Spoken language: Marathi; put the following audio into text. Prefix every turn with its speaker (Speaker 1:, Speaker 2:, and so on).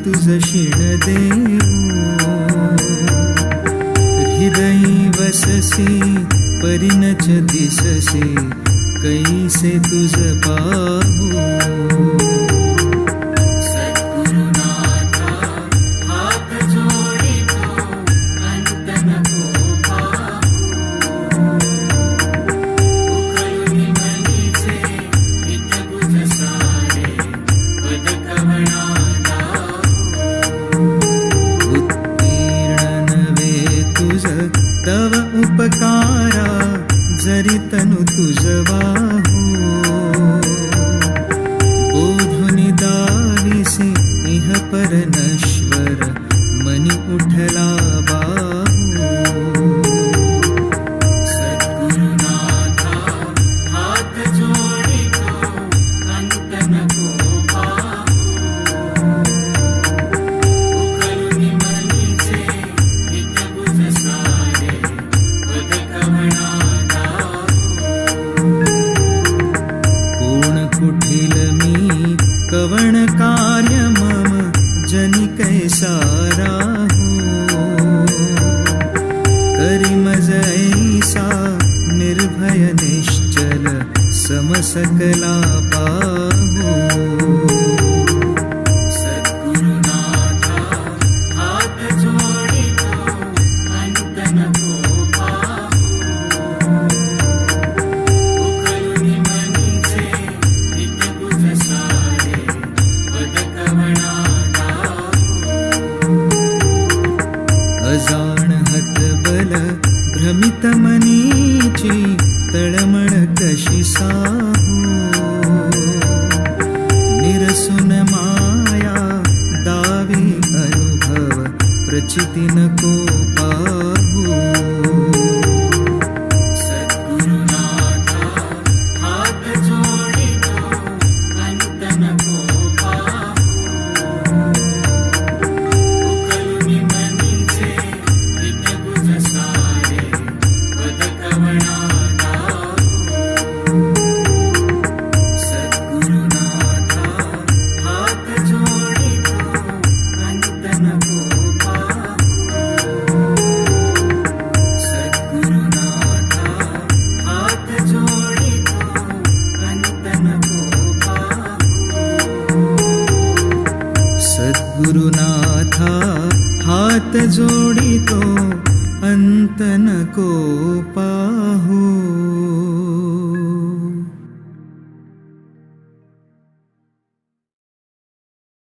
Speaker 1: तुझ शिण देऊ हृदयी वससी परिणच दिससे कैसे तुझ पाहू तव उपकारा जरी तनु तुझ वाहू बोधुनि दाविसे इह पर नश्वर मनी उठला बाहू सद्गुरुनाथा हात जोडितो अंत नको कुठील मी कवण कार्य मम जनि कैसा राहू करी मज ऐसा निर्भय निश्चल समसकला पाहू सद्गुरुनाथा हात जोडितो अंत नको अजाण हतबल भ्रमित मनीची तळमळ कशी साहू निरसुन माया दावी अनुभव प्रचिती नको पाहू सद्गुरुनाथा हात जोडितो अंत नको सद्गुरुनाथा हात जोडितो अंत नको पाहू।